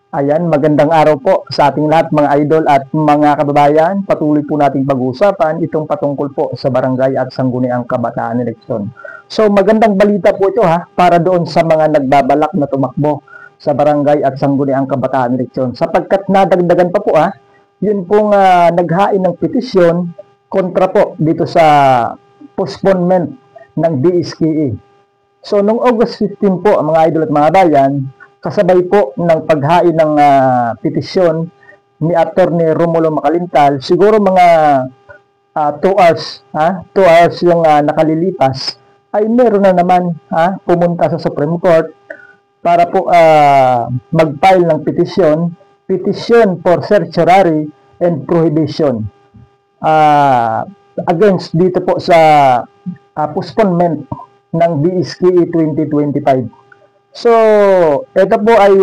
Ayan, magandang araw po sa ating lahat mga idol at mga kababayan. Patuloy po nating pag-uusapan itong patungkol po sa barangay at sangguniang kabataan eleksyon. So magandang balita po ito para doon sa mga nagbabalak na tumakbo sa barangay at sangguniang kabataan eleksyon. Sapagkat nadagdagan pa po yun pong naghain ng petisyon kontra po dito sa postponement ng DSKE. So noong August 15 po mga idol at mga bayan, kasabay po ng paghain ng petisyon ni Attorney Romulo Macalintal, siguro mga 2 hours, 2 hours yung nakalilipas, ay meron na naman pumunta sa Supreme Court para po mag-file ng petition for certiorari and prohibition against dito po sa postponement ng DSKE 2025. So, ito po ay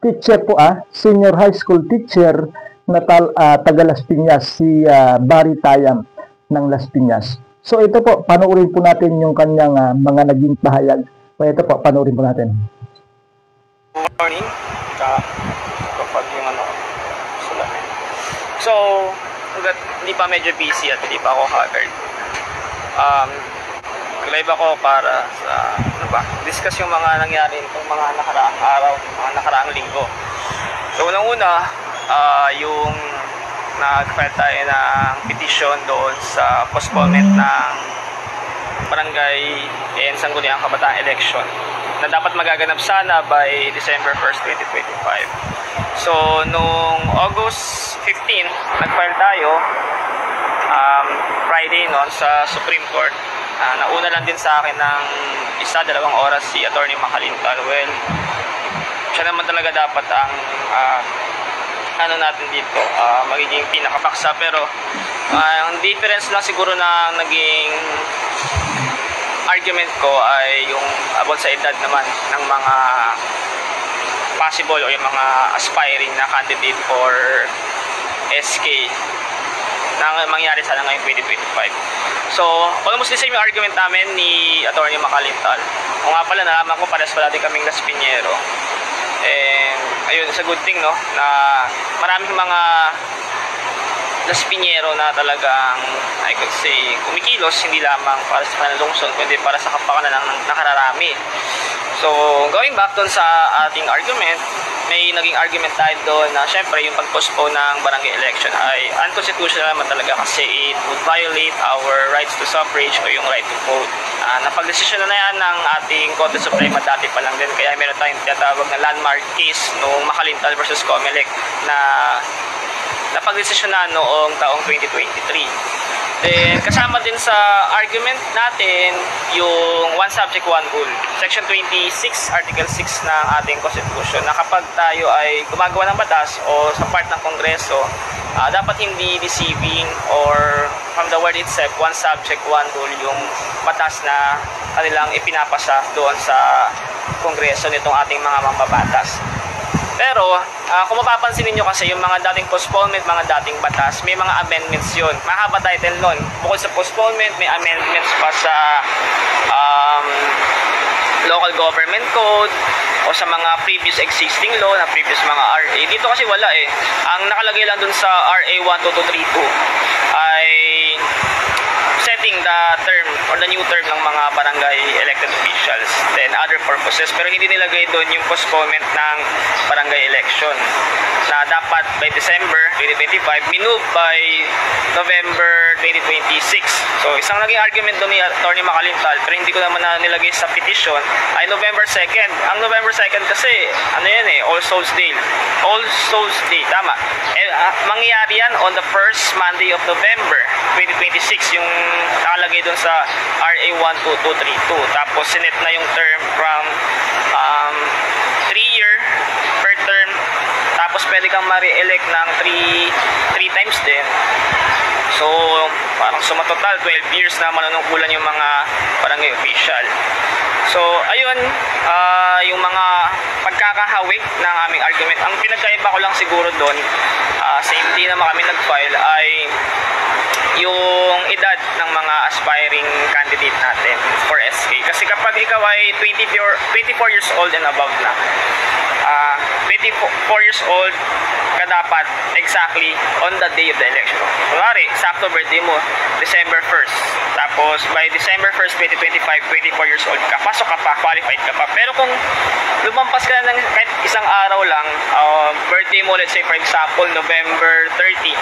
teacher po senior high school teacher na taga Las Piñas, si Barry Tayam ng Las Piñas. So, ito po, panoorin po natin yung kanyang mga naging pahayag. So, ito po, panoorin po natin. Good morning. Kapag yung salamin. So, hanggat hindi pa medyo busy at hindi pa ako haggard. Live ako para sa discuss yung mga nangyari nitong mga nakaraang araw, mga nakaraang linggo. So unang-una, yung nag-file tayo ng petition doon sa postponement ng barangay and sangguniang kabataan election na dapat magaganap sana by December 1st, 2025. So nung August 15, nag-file tayo Friday noon sa Supreme Court. Nauna lang din sa akin ng 1-2 oras si Attorney Macalintal. Well, siya naman talaga dapat ang natin dito, magiging pinakapaksa. Pero ang difference lang siguro na naging argument ko ay yung about sa edad naman ng mga possible o yung mga aspiring na candidate for SK na mangyari sana ngayong 2025. So, almost the same yung argument namin ni Attorney Macalintal. O nga pala, nalaman ko pares pala din kaming Las Piñero. And, ayun, it's a good thing, no? Na maraming mga Las Piñero na talagang, I could say, kumikilos, hindi lamang para sa panalungsod, kundi para sa kapakanan ng nakararami. So, going back dun sa ating argument, may naging argument tayo doon na syempre yung pag-postpone ng barangay election ay unconstitutional naman talaga kasi it would violate our rights to suffrage o yung right to vote. Napag-desisyon na yan ng ating Korte Suprema dati pa lang din, kaya meron tayong tinatawag na landmark case noong Macalintal versus Comelec na napag-desisyon na noong taong 2023. Then, kasama din sa argument natin yung one subject, one rule. Section 26, Article 6 ng ating Constitution na kapag tayo ay gumagawa ng batas o sa part ng Kongreso, dapat hindi deceiving or from the word itself, one subject, one rule yung batas na kanilang ipinapasa doon sa Kongreso nitong ating mga mambabatas. Pero, kung mapapansin niyo kasi yung mga dating postponement, mga dating batas, may mga amendments yun. Mahaba title nun. Bukod sa postponement, may amendments pa sa local government code o sa mga previous existing law na previous mga RA. Dito kasi wala eh. Ang nakalagay lang dun sa RA 12232 ay setting the term or the new term ng mga barangay elected officials, then other purposes, pero hindi nilagay doon yung postponement ng barangay election na dapat by December 2025, minove by November 2026. So isang naging argument doon ni Attorney Macalintal, pero hindi ko naman na nilagay sa petition, ay November 2nd. Ang November 2nd kasi, ano yan eh, All Souls Day. All Souls Day, tama. Mangyayari yan on the first Monday of November 2026, yung nakalagay doon sa RA 12232. Tapos sinet na yung term from 3-year per term. Tapos pwede kang ma-re-elect ng 3 times din. So parang suma total 12 years na manunungkulan yung mga barangay official. So ayun, yung mga pagkakahawig ng aming argument. Ang pinagkaiba ko lang siguro doon, sa hindi naman kami nag-file, ay yung edad ng mga aspiring candidate natin for SK. Kasi kapag ikaw ay 24 years old and above na, 24 4 years old ka dapat exactly on the day of the election. Kunwari, sakto birthday mo, December 1st. Tapos, by December 1st, 2025, 24 years old ka, pasok ka pa, qualified ka pa. Pero kung lumampas ka na ng kahit isang araw lang, birthday mo, let's say for example, November 30,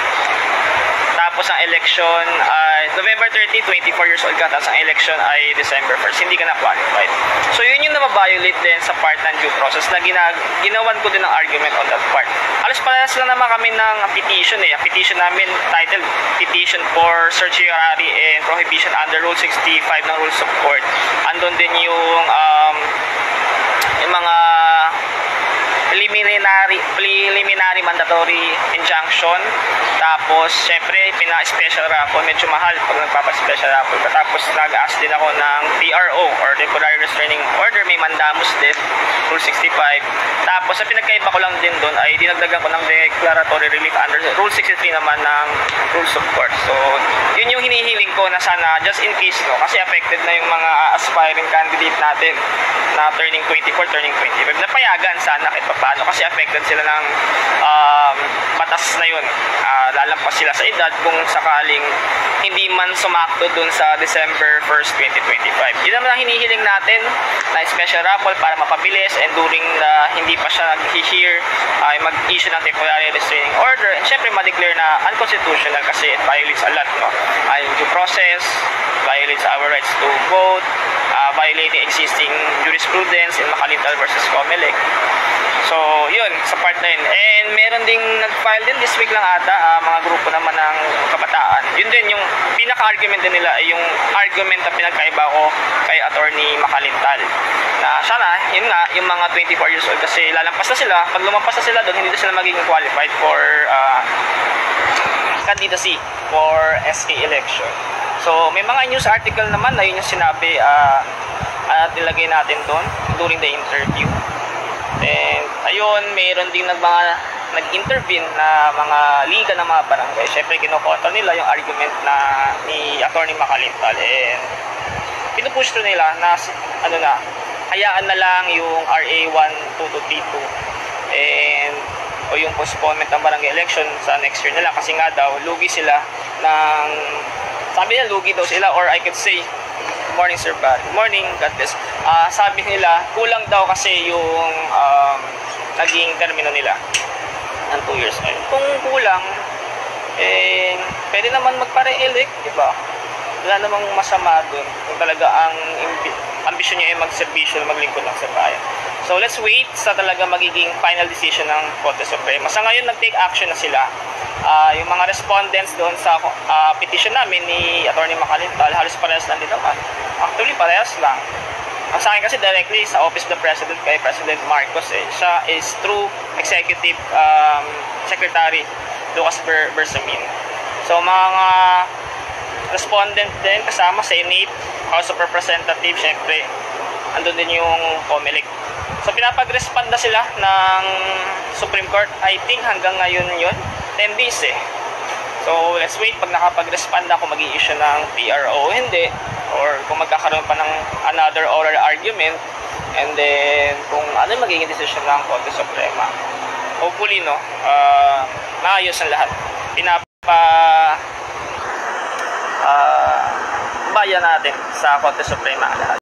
tapos ang election ay November 30, 24 years old ka, tapos ang election ay December 1st, hindi ka na qualified. So yun yung nababiolate din sa part ng due process na ginawan ko din ng argument on that part. Alas parehas lang naman kami ng petition eh. Ang petition namin titled Petition for Certiorari and Prohibition under Rule 65 ng Rules of Court. Andun din yung mga preliminary mandatory injunction. Tapos, syempre, pina-special raffle. Medyo mahal pag nagpapa-special raffle. Tapos, nag-ask din ako ng TRO or Temporary Restraining Order. May mandamus din, Rule 65. Tapos, sa pinagkaiba ko lang din doon ay dinagdagan ko ng declaratory relief under Rule 63 naman ng Rules of Court. So, yun yung hinihiling ko na sana, just in case, no, kasi affected na yung mga aspiring candidate natin na turning 24, turning 25. Napayagan sana kahit paano kasi affected sila ng batas na yun. Lalampas sila sa edad kung sakaling hindi man sumakto dun sa December 1st, 2025. Yun naman ang hinihiling natin na special raffle para mapabilis, and during na hindi pa siya nag-hear ay mag-issue ng temporary restraining order, and syempre ma-declare na unconstitutional kasi it violates a lot, no? Yung due process, violates our rights to vote, violating existing jurisprudence in Macalintal versus Comelec. So, yun, sa part na yun. And meron ding nag-file din this week lang ata, mga grupo naman ng kabataan. Yun din, yung pinaka-argument din nila ay yung argument na pinagkaiba ko kay Attorney Macalintal. Na sana, yun nga, yung mga 24 years old kasi lalampas na sila. Pag lumampas na sila doon, hindi na sila magiging qualified for candidacy for SK election. So, may mga news article naman na yun yung sinabi nilagay natin doon during the interview. And ayun, mayroon din nag-intervene na mga liga ng mga barangay. Syempre, kinokontra nila yung argument na ni Attorney Macalintal. And pinupush to nila na, hayaan na lang yung RA 12232 and o yung postponement ng barangay election sa next year nila kasi nga daw, lugi sila ng, sabi nila, lugi daw sila, or I could say, good morning sir, but good morning, God bless. Sabi nila, kulang daw kasi yung naging termino nila ng 2 years ngayon. Kung kulang, pwede naman magpare-elect, diba? Wala namang masama dun kung talaga ang ambisyon nyo ay magserbisyo, maglingkod ng sa bayan. So let's wait sa talaga magiging final decision ng Korte Suprema. Sa ngayon, nag-take action na sila. Yung mga respondents doon sa petition namin ni Attorney Macalintal, halos parehas lang din naman. Actually, parehas lang. Ang sa akin kasi directly sa Office of the President kay President Marcos, siya is through Executive Secretary Lucas Bersamin. So mga respondent din kasama sa Senate, House of Representatives, syempre andun din yung Comelec. So pinapag-respond na sila ng Supreme Court, I think hanggang ngayon yun, 10 days So let's wait pag nakapag-respond na kung mag-i-issue ng PRO o hindi, or kung magkakaroon pa ng another oral argument, and then kung ano yung magiging decision ng Korte Suprema. Hopefully, no, maayos ang lahat. Bayan natin sa Korte Suprema lahat.